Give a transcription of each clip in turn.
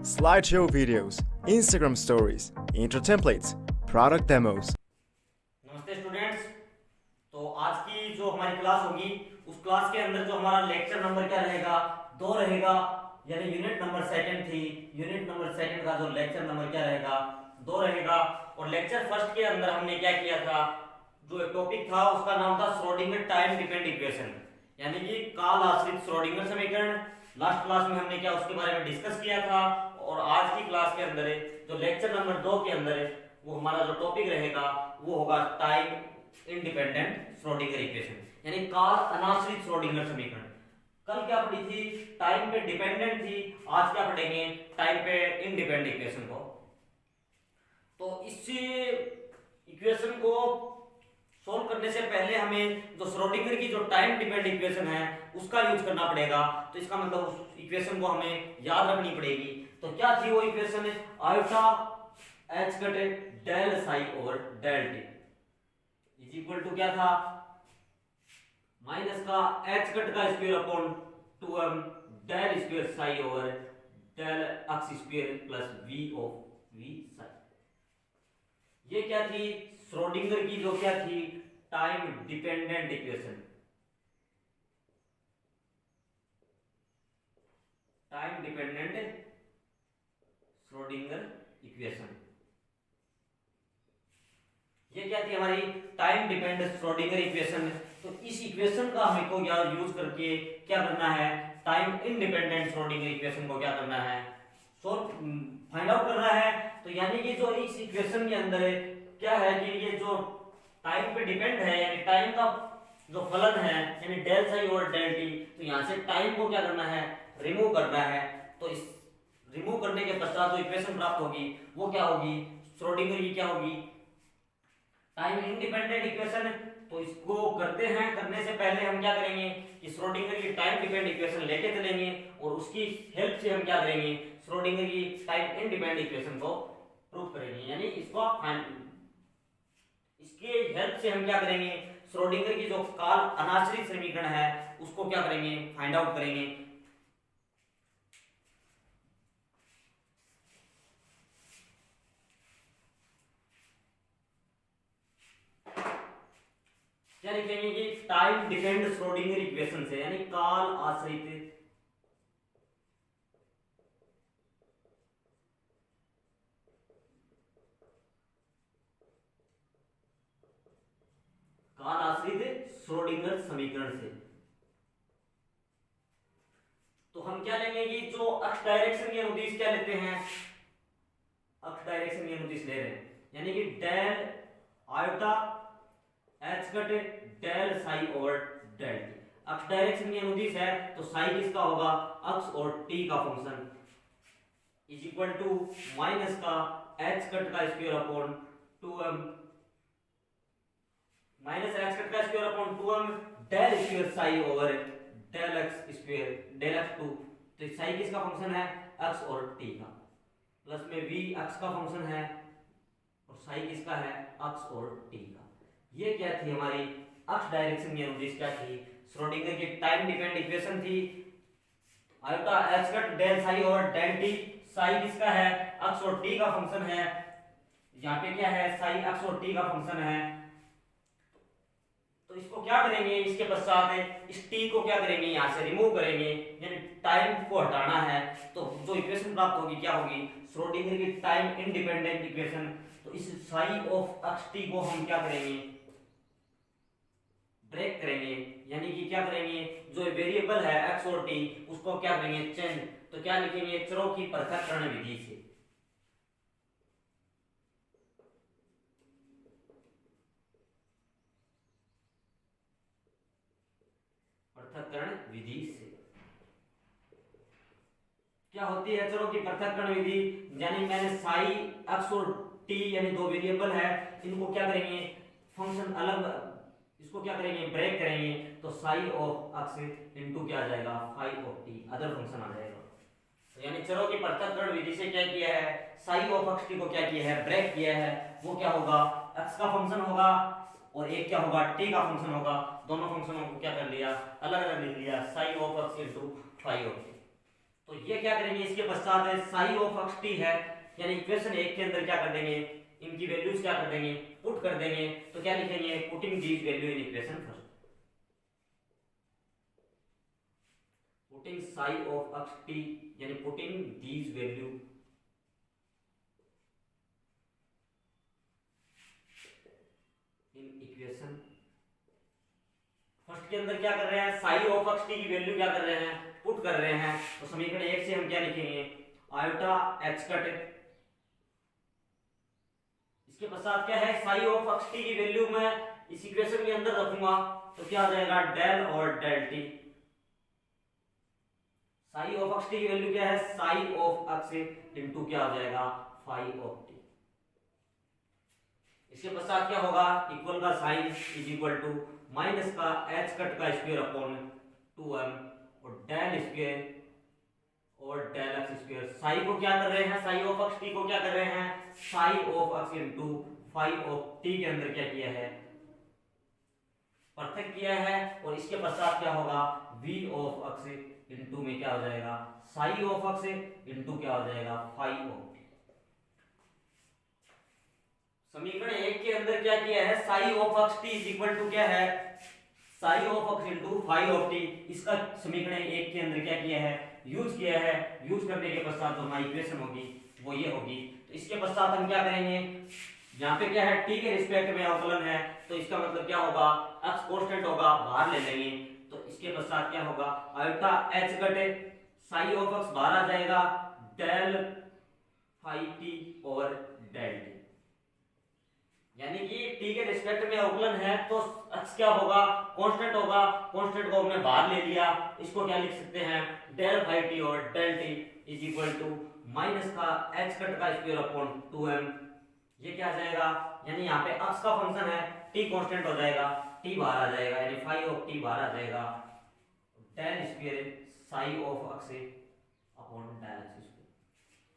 slideshow videos, Instagram stories, intro templates, product demos. नमस्ते students. तो आज की जो हमारी क्लास होगी उस क्लास के अंदर जो हमारा लेक्चर नंबर क्या रहेगा, 2 रहेगा। यानी यूनिट नंबर सेकंड थी, यूनिट नंबर सेकंड का जो लेक्चर नंबर क्या रहेगा, 2 रहेगा। और लेक्चर फर्स्ट के अंदर हमने क्या किया था, जो एक टॉपिक था उसका नाम था श्रोडिंगर टाइम डिपेंड इक्वेशन, यानी कि काल आश्रित श्रोडिंगर समीकरण। लास्ट क्लास में हमने क्या उसके बारे में डिस्कस किया था। और आज की क्लास के अंदर जो लेक्चर नंबर 2 के अंदर वो हमारा जो टॉपिक रहेगा वो होगा टाइम इंडिपेंडेंट श्रोडिंगर इक्वेशन, यानी काल अनाश्रित श्रोडिंगर समीकरण। कल क्या पढ़ी थी, टाइम पे डिपेंडेंट थी। आज क्या पढ़ेंगे, टाइम पे इंडिपेंडेंट इक्वेशन को। तो इस इक्वेशन को सोल्व करने से पहले हमें जो श्रोडिंगर की जो टाइम डिपेंडेंट इक्वेशन है उसका यूज करना पड़ेगा। तो इसका मतलब उस इक्वेशन को हमें याद रखनी पड़ेगी। तो क्या थी वो equation, iota h cut del psi over del t is equal to क्या था, माइनस का एच कट का square upon 2m del square psi over del x square plus v of v psi. ये क्या थी, श्रोडिंगर की जो क्या थी time dependent equation, time dependent Schrodinger equation. ये क्या थी हमारी टाइम डिपेंडेंट श्रोडिंगर इक्वेशन। तो इस इक्वेशन का हमें को यार यूज करके क्या करना है, टाइम इंडिपेंडेंट श्रोडिंगर इक्वेशन को क्या करना है, फाइंड आउट करना है। तो यानी कि जो इस इक्वेशन के अंदर क्या है कि ये जो टाइम पे डिपेंड है, यानी टाइम का जो फलन है यानी डेल साई और डेल टी, तो यहां से टाइम को क्या करना है, रिमूव करना है। तो इस रिमूव करने के पश्चात जो इक्वेशन प्राप्त होगी वो क्या होगी, श्रोडिंगर की क्या होगी, टाइम इंडिपेंडेंट इक्वेशन। तो इसको करते हैं, करने से पहले हम क्या करेंगे कि श्रोडिंगर की टाइम डिपेंडेंट इक्वेशन लेके चलेंगे और उसकी हेल्प से हम क्या करेंगे, श्रोडिंगर की टाइम इंडिपेंडेंट इक्वेशन को प्रूव करेंगे। यानी इसके हेल्प से हम क्या करेंगे, श्रोडिंगर की जो काल अनाश्रित समीकरण है उसको क्या करेंगे, फाइंड आउट करेंगे। क्या लिखेंगे कि टाइम डिपेंड श्रोडिंगर इक्वेशन से, यानी काल आश्रित काल आश्रित श्रोडिंगर समीकरण से। तो हम क्या लेंगे कि जो अक्ष डायरेक्शन की अनुदिश क्या लेते हैं, अक्ष डायरेक्शन की अनुदिश ले रहे हैं, यानी कि del iota h cut del psi over del t. अक्ष डायरेक्शन की अनुदिश है तो साई किसका होगा, अक्ष और टी का function is equal to minus का एच कट का square upon 2m minus h cut का square upon 2m del square psi over del x square del x two. तो साई किसका फंक्शन है, एक्स और टी का, प्लस में v एक्स का फंक्शन है और साई किसका है, एक्स और टी का। ये क्या थी हमारी अक्ष डायरेक्शन की अनुदिश क्या थी, श्रोडिंगर की टाइम डिपेंडेंट इक्वेशन थी। Iota h cut del psi over del t, psi किसका है, एक्स और टी का फंक्शन है। यहाँ पे क्या है, साई एक्स और टी का फंक्शन है। तो इसको क्या करेंगे, इसके पश्चात इस टी को क्या करेंगे, यहाँ से रिमूव करेंगे, यानी टाइम को हटाना है। तो जो इक्वेशन प्राप्त होगी क्या होगी, श्रोडिंगर की टाइम इंडिपेंडेंट इक्वेशन। तो इस साई ऑफ एक्स टी को हम क्या करेंगे, ब्रेक करेंगे, यानी कि क्या करेंगे, जो वेरिएबल है एक्स और टी उसको क्या करेंगे, चेंज। तो क्या लिखेंगे, चरों की पृथक्करण विधि से, पृथक्करण विधि से। क्या होती है चरों की पृथक्करण विधि, यानी मैंने साई एक्स और टी यानी दो वेरिएबल है, इनको क्या करेंगे, फंक्शन अलग, इसको क्या करेंगे, ब्रेक करेंगे। तो साई ऑफ एक्स इनटू क्या आ जाएगा, phi of t other function आ जाएगा। तो यानी चरों की पृथक्करण विधि से क्या किया है, साई ऑफ एक्स टी को क्या किया है, ब्रेक किया है। वो क्या होगा, एक्स का फंक्शन होगा और एक क्या होगा, टी का फंक्शन होगा। दोनों फंक्शनों को क्या कर लिया, अलग अलग लिख लिया, psi of x into phi of t. तो ये क्या करेंगे, इसके पश्चात है साई ऑफ अक्स टी है, यानी इक्वेशन एक के अंदर क्या कर देंगे, इनकी वैल्यूज क्या कर देंगे, पुट कर देंगे। तो क्या लिखेंगे, putting these value in equation first, putting psi of x t, यानी putting these value in equation first के अंदर क्या कर रहे हैं, साई ऑफ अक्स टी की वैल्यू क्या कर रहे हैं, पुट कर रहे हैं। तो समीकरण एक से हम क्या लिखेंगे, आयोटा एच कट, इसके पश्चात क्या है, साई ऑफ अक्स टी की वैल्यू मैं इस इक्वेशन के अंदर रखूंगा, तो क्या आ जाएगा, डेल और del t. Psi of x t की वैल्यू क्या है, साई ऑफ अक्स इनटू क्या हो जाएगा, फाई ऑफ टी। इसके पश्चात क्या होगा, इक्वल का sign is equal to minus का एच कट का स्क्वायर अपॉन 2m और डेल स्क्वायर और डेल एक्स स्क्वायर। साई को क्या कर रहे हैं, साई ऑफ एक्स टी को क्या कर रहे हैं, psi of x into phi of t के अंदर क्या किया है, पृथक किया है। और इसके पश्चात क्या होगा, v ऑफ एक्स इनटू में क्या हो जाएगा, साई ऑफ एक्स इनटू क्या हो जाएगा, फाई ऑफ टी। समीकरण एक के अंदर क्या किया है, psi of x t is equal to क्या है, psi of x into phi of t. इसका समीकरण एक के अंदर क्या किया है, यूज किया है। यूज करने के पश्चात जो हमारी इक्वेशन होगी वो ये होगी। तो इसके पश्चात हम क्या करेंगे, यहाँ पे क्या है, टी के रिस्पेक्ट में अवकलन है, तो इसका मतलब क्या होगा, एक्स कांस्टेंट होगा, बाहर ले लेंगे। तो इसके पश्चात क्या होगा, आयोटा एच कटे साई ऑफ एक्स बाहर आ जाएगा, डेल फाई टी और डेल टी, यानी कि टी के रिस्पेक्ट में अवकलन है तो एक्स क्या होगा, कांस्टेंट होगा। कांस्टेंट को हमने बाहर ले लिया, इसको क्या लिख सकते हैं, डेल फाई टी और del t is equal to minus का एच कट का स्क्वायर अपॉन 2m। ये क्या आ जाएगा, यानी यहाँ पे एक्स का फंक्शन है, टी कांस्टेंट हो जाएगा, टी बाहर आ जाएगा, यानी फाई ऑफ टी बाहर आ जाएगा, del square psi of x upon del x.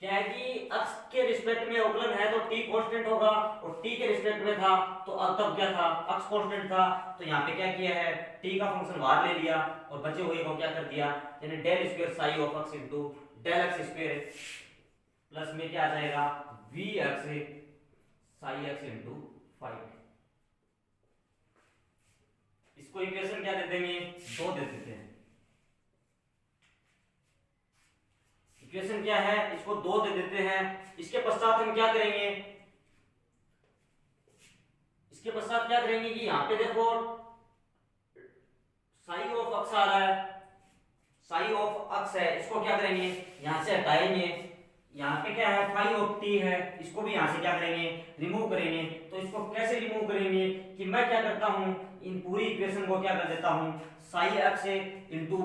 क्या है कि x के रिस्पेक्ट में अवकलन है तो t कांस्टेंट होगा, और t के रिस्पेक्ट में था तो अब तब क्या था, x कांस्टेंट था। तो यहाँ पे क्या किया है, t का फंक्शन बाहर ले लिया और बचे हुए को क्या कर दिया, यानी del square psi of x into del x square plus में क्या आ जाएगा, v x साई x इनटू फाई। इसको इक्वेशन क्या दे देंगे, 2 दे देते हैं। इक्वेशन क्या है, इसको 2 दे देते हैं। इसके पश्चात हम क्या करेंगे, इसके पश्चात क्या करेंगे कि यहाँ पे देखो साई ऑफ एक्स आ रहा है, साई ऑफ एक्स है, इसको क्या करेंगे, यहां से हटाएंगे। यहाँ पे क्या है, फाई ऑफ टी है, इसको भी यहां से क्या करेंगे, रिमूव करेंगे। तो इसको कैसे रिमूव करेंगे कि मैं क्या करता हूं, इन पूरी इक्वेशन को क्या कर देता हूं, psi x into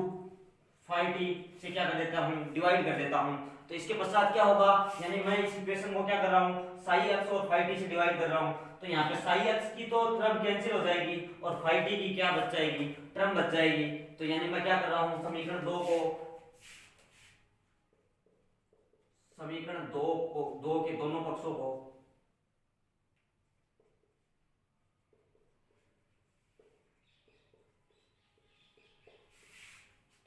phi t से क्या कर देता हूं, डिवाइड कर देता हूं। तो इसके पश्चात क्या होगा, यानी मैं इस इक्वेशन को क्या कर रहा हूं, साई एक्स और फाई टी से डिवाइड कर रहा हूं। तो यहाँ पे साई एक्स की तो टर्म कैंसिल हो जाएगी और फाई टी की क्या बच जाएगी, टर्म बच जाएगी। तो यानी मैं क्या कर रहा हूं, समीकरण 2 को 2 के दोनों पक्षों को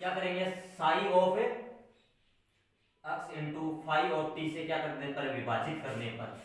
क्या करेंगे, psi of x into phi of t से क्या करने पर, विभाजित करने पर,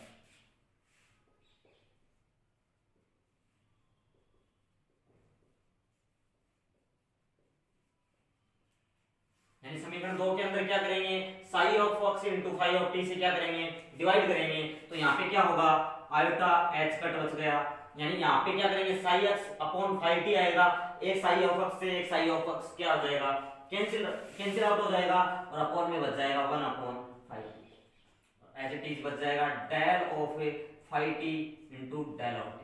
यानी समीकरण 2 के अंदर क्या करेंगे, psi of x into phi of t से क्या करेंगे, डिवाइड करेंगे। तो यहाँ पे क्या होगा, आयोटा एच कट बच गया, यानी यहाँ पे क्या करेंगे, psi x upon phi t आएगा, एक साई ऑफ एक्स से एक साई ऑफ एक्स क्या हो जाएगा, कैंसिल आउट हो जाएगा और अपॉन में बच जाएगा 1 upon phi t. As it is बच जाएगा del of phi t into del of t,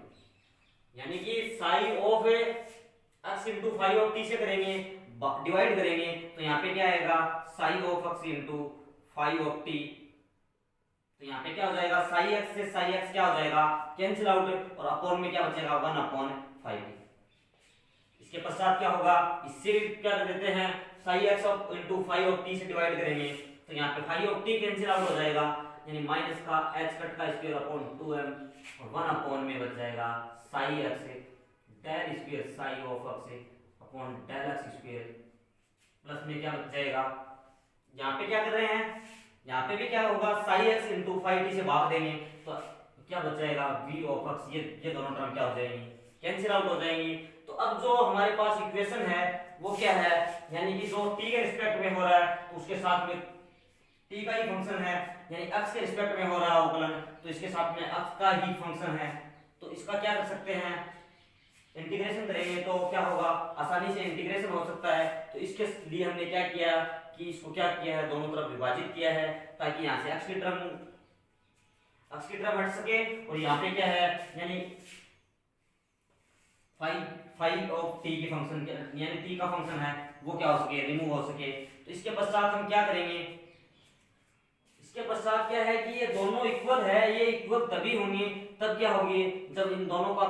यानी कि psi of x into phi of t से करेंगे, डिवाइड करेंगे। तो यहाँ पे क्या आएगा, psi of x into phi of t. तो यहाँ पे क्या हो जाएगा, साई एक्स से साई एक्स क्या हो जाएगा, कैंसिल आउट, और अपॉन में क्या बचेगा, 1 अपॉन फाई टी। इसके पश्चात क्या होगा, इससे क्या कर देते हैं, psi x into phi of t से डिवाइड करेंगे। तो यहाँ पे phi of t cancel out हो जाएगा, यानी माइनस का एच कट का स्क्वायर अपॉन 2m और 1 अपॉन में बच जाएगा psi x del square psi of x upon del x square plus में क्या बच जाएगा, यहाँ पे क्या कर रहे हैं, यहाँ पे भी क्या होगा, psi x into phi t से भाग देंगे तो क्या बच जाएगा, वी ऑफ एक्स, ये दोनों टर्म क्या हो जाएंगी, कैंसिल आउट हो जाएंगी। तो अब जो हमारे पास इक्वेशन है वो क्या है, यानी कि जो t के रिस्पेक्ट में हो रहा है तो उसके साथ में t का ही फंक्शन है, यानी x के रिस्पेक्ट में हो रहा है अवकलन तो इसके साथ में x का ही फंक्शन है। तो इसका क्या कर सकते हैं, इंटीग्रेशन करेंगे तो क्या होगा, आसानी से इंटीग्रेशन हो सकता है। तो इसके लिए हमने क्या किया कि इसको क्या किया है, दोनों तरफ विभाजित किया है ताकि यहाँ से x की टर्म हट सके और यहाँ पे क्या है, यानी फाई ऑफ टी की फंक्शन यानी टी का फंक्शन है वो क्या हो सके, रिमूव हो सके। तो इसके पश्चात हम क्या करेंगे, इसके पश्चात क्या है कि ये दोनों इक्वल है, ये इक्वल तभी होंगे तब क्या होगी, जब इन दोनों का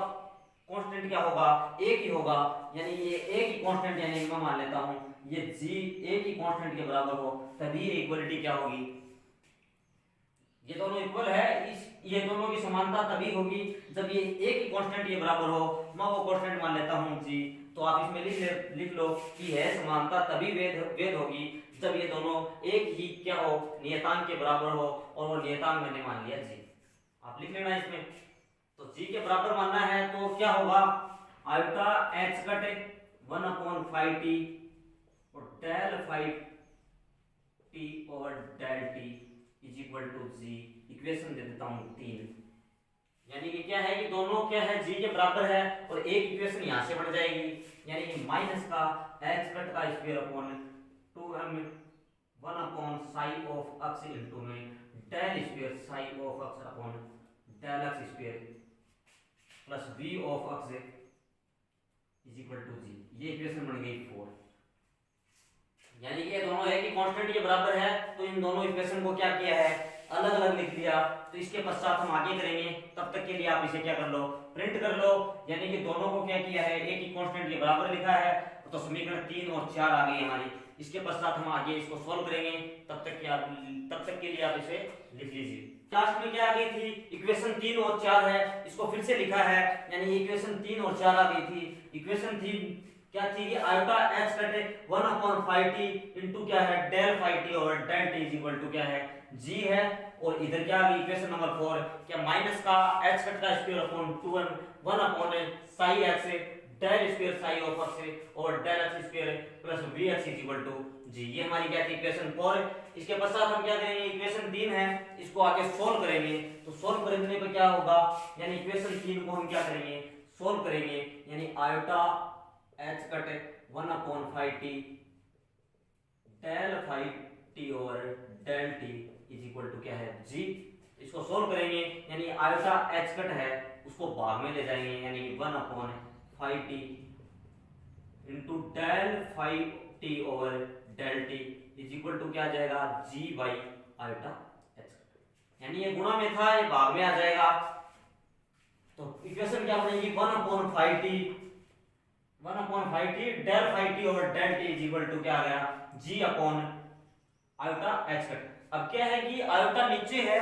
कांस्टेंट क्या होगा, एक ही होगा, यानी ये एक ही कांस्टेंट, यानी मैं मान लेता हूं ये g एक ही कांस्टेंट के बराबर हो तभी ये इक्वलिटी क्या होगी, ये दोनों इक्वल है, ये दोनों की समानता तभी होगी जब ये एक ही कांस्टेंट ये बराबर हो। मैं वो कांस्टेंट मान लेता हूं g, तो आप इसमें लिख लो कि है समानता तभी वेद होगी जब ये दोनों एक ही क्या हो, नियतांक के बराबर हो, और वो नियतांक मैंने मान लिया g, आप लिख लेना इसमें। तो g के बराबर मानना है तो क्या होगा, आयोटा h कट 1/5t और डेल फाई t और del t is equal to g, equation दे देता हूं 3, यानी कि क्या है कि दोनों क्या है g के बराबर है और एक इक्वेशन यहां से बढ़ जाएगी, यानी कि माइनस का h कट का स्क्वायर अपॉन 2m 1/साई ऑफ x इनटू में del square psi of x upon del x square plus v of x is equal to g, ये इक्वेशन बन गई 4, यानी कि ये दोनों एक ही कांस्टेंट के बराबर है तो इन दोनों इक्वेशन को क्या किया है, अलग अलग लिख लिया। तो इसके पश्चात हम आगे करेंगे, तब तक के लिए आप इसे क्या कर लो, प्रिंट कर लो, यानी कि दोनों को क्या किया है, एक ही कांस्टेंट के बराबर लिखा है। तो समीकरण 3 और 4 आ गई हमारी। इसके पश्चात हम आगे इसको सॉल्व करेंगे, तब तक के लिए आप इसे लिख लीजिए। लास्ट में क्या आ गई थी, इक्वेशन 3 और 4 है, इसको फिर से लिखा है, यानी इक्वेशन 3 और 4 आ गई थी। इक्वेशन 3 क्या थी कि आयोटा h कटे 1/5t इनटू क्या है डेल फाई टी और del t is equal to क्या है g है, और इधर क्या आ गई इक्वेशन नंबर 4 क्या माइनस का h कट का स्क्वायर अपॉन 2m 1/साई x del square psi of x और del x square plus vx is equal to g, ये हमारी क्या थी इक्वेशन 4। इसके पश्चात हम क्या करेंगे, इक्वेशन 3 है, इसको आगे सोल्व करेंगे। तो सोल्व करने पे क्या होगा, यानी इक्वेशन 3 को हम क्या करेंगे, सोल्व करेंगे, यानी iota h cut 1/5t del phi t और del t is equal to क्या है g, इसको सोल्व करेंगे, यानी आयोटा h कट है उसको भाग में ले जाएंगे, यानी 1/5t into del phi t और del t is equal to क्या आ जाएगा g by iota h cut, यानी ये गुणा में था ये भाग में आ जाएगा। तो इक्वेशन क्या बनेगी 1/5t डेल फाई टी और del t is equal to क्या आ गया g upon iota h cut. अब क्या है कि आयोटा नीचे है,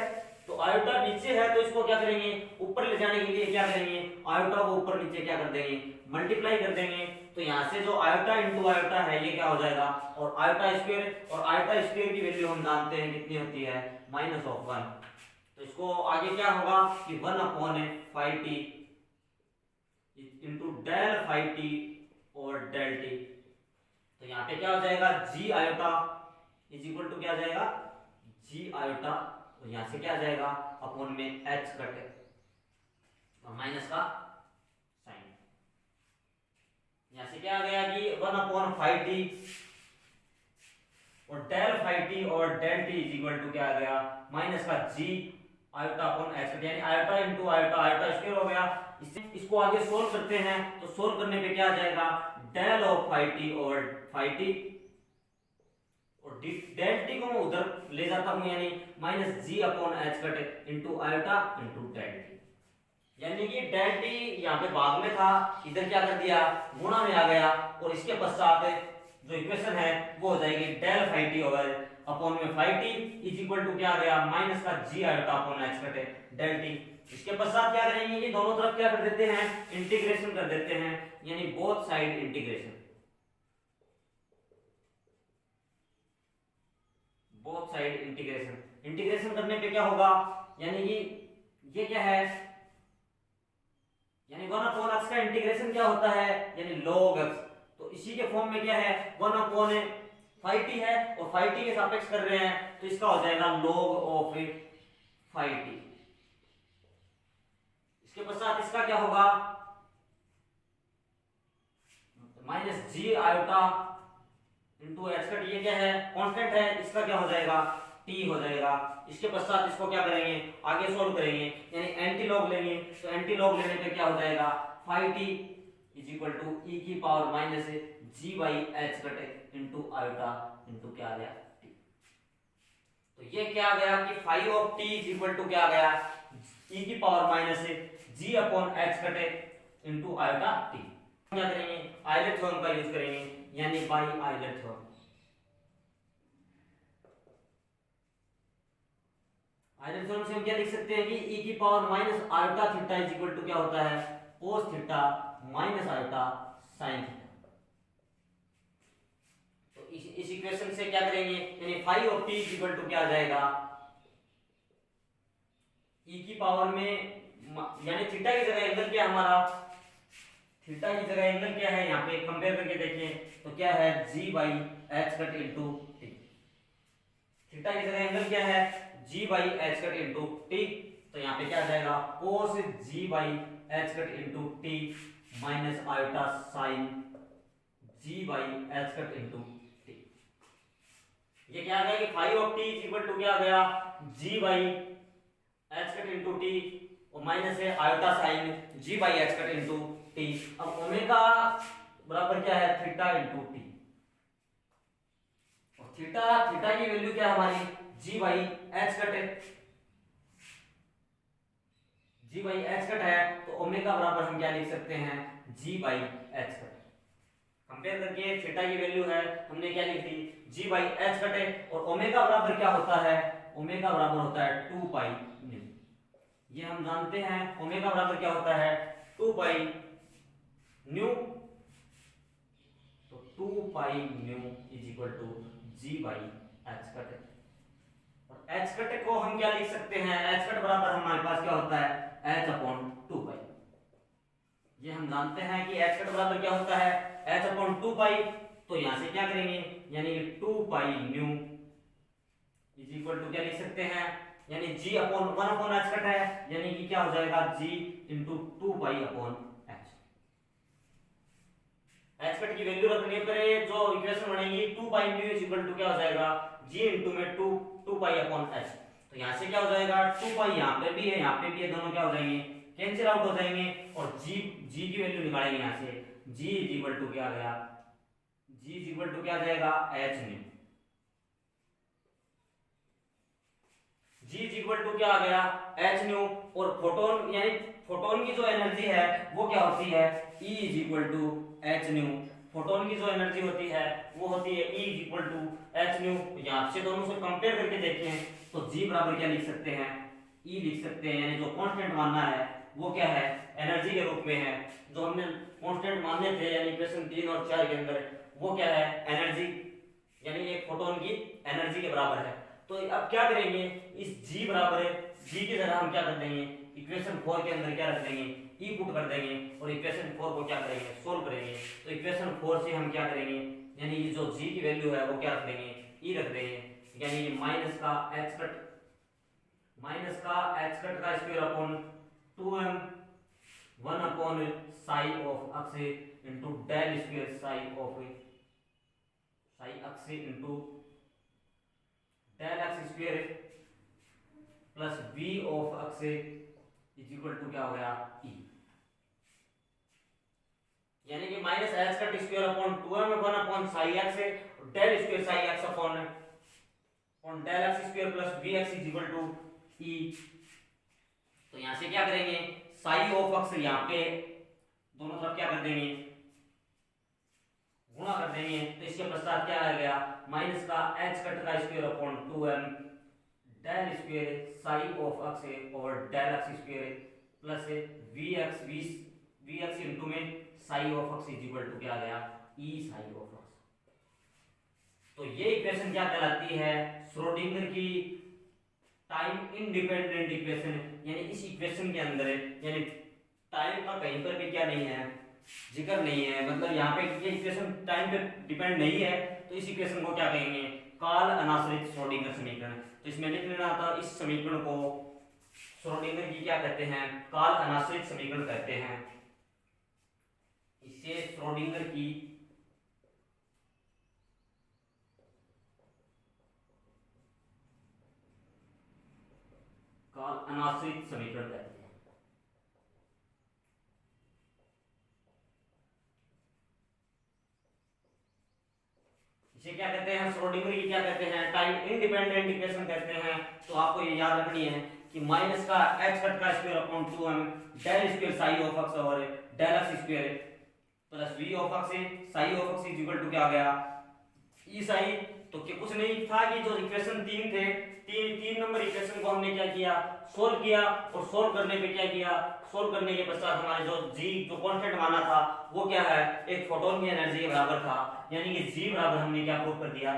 तो आयोटा नीचे है तो इसको क्या करेंगे, ऊपर ले जाने के लिए क्या करेंगे, आयोटा को ऊपर नीचे क्या कर देंगे, मल्टीप्लाई कर देंगे। तो यहाँ से जो आयोटा इंटू आयोटा है ये क्या हो जाएगा, और आयोटा स्क्वायर, और आयोटा स्क्वायर की वैल्यू हम जानते हैं कितनी होती है -1। तो इसको आगे क्या होगा कि 1/5t into del phi t और डेल टी। तो यहाँ पे क्या हो जाएगा g iota is equal to क्या आ जाएगा g आयोटा, तो यहाँ से क्या आ जाएगा अपॉन में h कट और माइनस का साइन, यहाँ से क्या आ गया कि 1/5t और डेल फाई टी और del t is equal to क्या आ गया माइनस का g iota upon h cut, यानी iota into iota, iota square हो गया। इसको आगे सोल्व करते हैं, तो सोल्व करने पे क्या आ जाएगा डेल ऑफ फाई टी और फाई टी, और डेल टी को मैं उधर ले जाता हूं, यानी -g upon h cut into iota into del t, यानी कि डेल टी यहाँ पे भाग में था, इधर क्या कर दिया गुणा में आ गया, और इसके पश्चात जो इक्वेशन है वो हो जाएगी del phi t over upon में phi t is equal to क्या आ गया माइनस का g iota upon h cut del t. इसके पश्चात क्या करेंगे कि दोनों तरफ क्या कर देते हैं, इंटीग्रेशन कर देते हैं, यानी both side integration. Both side integration. Integration करने पे क्या होगा, यानी कि ये क्या है, यानी 1/x का इंटीग्रेशन क्या होता है, यानी log x। तो इसी के फॉर्म में क्या है, 1/phi है, और phi t के सापेक्ष कर रहे हैं तो इसका हो जाएगा log of phi t। इसके पश्चात इसका क्या होगा, माइनस जी आयोटा इंटू एच का टी, क्या है कांस्टेंट है, इसका क्या हो जाएगा टी हो जाएगा। इसके पश्चात इसको क्या करेंगे, आगे सोल्व करेंगे, यानी एंटी लॉग लेंगे, तो एंटी लॉग लेने पे क्या हो जाएगा, phi t is equal to e की power minus g by h cut into iota into क्या आ गया टी। तो ये क्या आ गया कि phi of t is equal to क्या आ गया, ई की power minus g upon h cut into iota t. क्या करेंगे, आयलर थ्योरम का यूज करेंगे, यानी by Euler theorem. Euler theorem से हम क्या लिख सकते हैं कि e की power minus iota theta is equal to क्या होता है, cos theta minus iota sine theta. तो इस इक्वेशन से क्या करेंगे, यानी phi of t is equal to क्या आ जाएगा, e की पावर में, यानी थीटा की जगह एंगल क्या हमारा, थीटा की जगह एंगल क्या है, यहाँ पे कंपेयर करके देखें तो क्या है, g by h cut into t. Theta की जगह एंगल क्या है, g by h cut into t. तो यहाँ पे क्या आ जाएगा, cos g by h cut into t minus iota sine g by h cut into t. ये क्या आ गया कि phi of t is equal to क्या आ गया, g by h cut into t और माइनस है iota sine g by h cut into T. अब ओमेगा बराबर क्या है, थीटा इंटू टी, और थीटा की वैल्यू क्या है हमारी, g बाई एच कट है, g बाई एच कट है, तो ओमेगा बराबर हम क्या लिख सकते हैं, g by h cut. Compare करके थीटा की वैल्यू है, हमने क्या लिख दी, g बाई एच कट है, और ओमेगा बराबर क्या होता है, ओमेगा बराबर होता है 2 पाई न्यू। ये हम जानते हैं ओमेगा बराबर क्या होता है, 2 पाई न्यू। तो 2 pi nu is equal to g by h cut. और एच कट को हम क्या लिख सकते हैं, एच कट बराबर हमारे पास क्या होता है, एच अपॉन 2 पाई। ये हम जानते हैं कि एच कट बराबर क्या होता है, एच अपॉन 2 पाई। तो यहां से क्या करेंगे, यानी 2 pi nu is equal to क्या लिख सकते हैं, यानी g upon 1 upon h cut है, यानी कि क्या हो जाएगा, g into 2 pi upon h. H cut की वैल्यू रखने पर जो इक्वेशन बनेगी 2 pi nu is equal to क्या हो जाएगा, g इंटू में 2 पाई अपॉन एच। तो यहां से क्या हो जाएगा, 2 पाई यहां पे भी है, यहां पे भी है, दोनों क्या हो जाएंगे, कैंसिल आउट हो जाएंगे, और g की वैल्यू निकालेंगे यहां से, g इज इक्वल टू क्या आ गया, g इज इक्वल टू क्या आ जाएगा, h nu. g is equal to क्या आ गया, h न्यू। और फोटोन, यानी फोटोन की जो एनर्जी है वो क्या होती है, E is equal to h nu. Photon की जो एनर्जी होती है वो होती है E is equal to h nu. यहाँ से दोनों से कंपेयर करके देखें तो g बराबर क्या लिख सकते हैं, E लिख सकते हैं, यानी जो कांस्टेंट मानना है वो क्या है, एनर्जी के रूप में है। जो हमने कांस्टेंट मानने थे यानी इक्वेशन 3 और 4 के अंदर, वो क्या है, एनर्जी, यानी एक फोटोन की एनर्जी के बराबर है। तो अब क्या करेंगे, इस g बराबर है, g की जगह हम क्या कर देंगे, इक्वेशन 4 के अंदर क्या रख देंगे, e पुट कर देंगे, और इक्वेशन 4 को क्या करेंगे, सोल्व करेंगे। तो इक्वेशन 4 से हम क्या करेंगे, यानी ये जो g की वैल्यू है वो क्या रख देंगे, e रख देंगे, यानी माइनस का h कट का square upon 2m 1 upon psi of x into del square psi x into del x square plus v of x is equal to क्या हो गया, e। यानी कि माइनस एच का square upon 2m 1 upon psi x del square psi x upon del x square plus vx is equal to e। तो यहां से क्या करेंगे, साई ऑफ x यहां पे दोनों तरफ क्या कर देंगे, गुणा कर देंगे। तो इसके पश्चात क्या आ गया, माइनस का h कट का square upon 2m del square psi of x और del x square plus vx into में psi of x is equal to क्या आ गया, e साई ऑफ x। तो ये इक्वेशन क्या कहलाती है? श्रोडिंगर की टाइम इंडिपेंडेंट इक्वेशन। यानी इस इक्वेशन के अंदर यानी टाइम का कहीं पर भी क्या नहीं है, जिक्र नहीं है, मतलब यहाँ पे ये इक्वेशन टाइम पे डिपेंड नहीं है, तो इस इक्वेशन को क्या कहेंगे? काल अनाश्रित श्रोडिंगर समीकरण। तो इसमें लिख लेना था, इस समीकरण को श्रोडिंगर की क्या कहते हैं? काल अनाश्रित समीकरण कहते हैं। इसे श्रोडिंगर की काल अनाश्रित समीकरण कहते हैं। इसे क्या कहते हैं? श्रोडिंगर की क्या कहते हैं? टाइम इंडिपेंडेंट इक्वेशन कहते हैं। तो आपको ये याद रखनी है कि माइनस का h कट का square upon 2m del square psi of x और del x square plus v of x psi of x is equal to क्या आ गया? ई साई। तो क्या कुछ नहीं था कि जो इक्वेशन 3 थे, तीन नंबर इक्वेशन को हमने क्या किया? सोल्व किया। और सोल्व करने पे क्या किया? सोल्व करने के पश्चात हमारे जो g जो कांस्टेंट माना था वो क्या है? एक फोटोन की एनर्जी के बराबर था। यानी कि g बराबर हमने क्या प्रूव कर दिया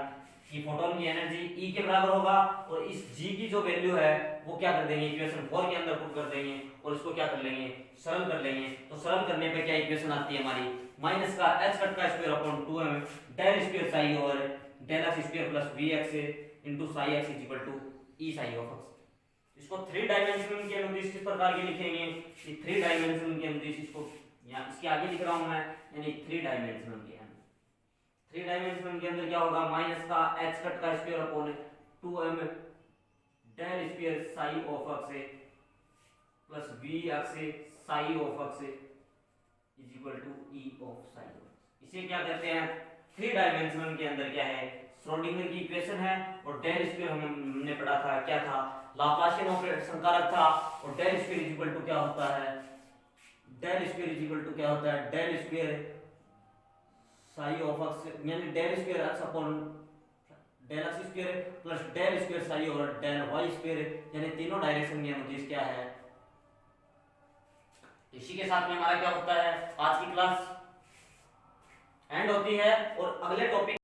कि फोटोन की एनर्जी E के बराबर होगा। और इस g की जो वैल्यू है वो क्या कर देंगे? इक्वेशन 4 के अंदर पुट कर देंगे और इसको क्या कर लेंगे? सरल कर लेंगे। तो सरल करने पे क्या इक्वेशन आती है हमारी? माइनस का h कट का square upon 2m del square psi over del x square plus vx into psi x is equal to e psi of x। इसको 3 डायमेंशन के अनुदिश किस प्रकार के लिखेंगे कि 3 डायमेंशन के अनुदिश इसको यहां इसके आगे लिख रहा हूं मैं, यानी 3 डायमेंशन के अंदर 3 डायमेंशन के अंदर क्या होगा? माइनस का h कट का square upon 2m del square psi of x plus vx psi of x is equal to e of psi of x। इसे क्या कहते हैं? 3 डायमेंशन के अंदर क्या है? श्रोडिंगर की इक्वेशन है। और डेल स्क्वायर हमने पढ़ा था क्या था? लाप्लासियन ऑपरेटर संकारक था। और del square is equal to क्या होता है? Del square is equal to क्या होता है? Del square psi of x यानी del square x upon del x square plus del square psi और डेल y स्क्वायर, यानी तीनों डायरेक्शन के अनुदिश क्या है? इसी के साथ में हमारा क्या होता है? आज की क्लास एंड होती है और अगले टॉपिक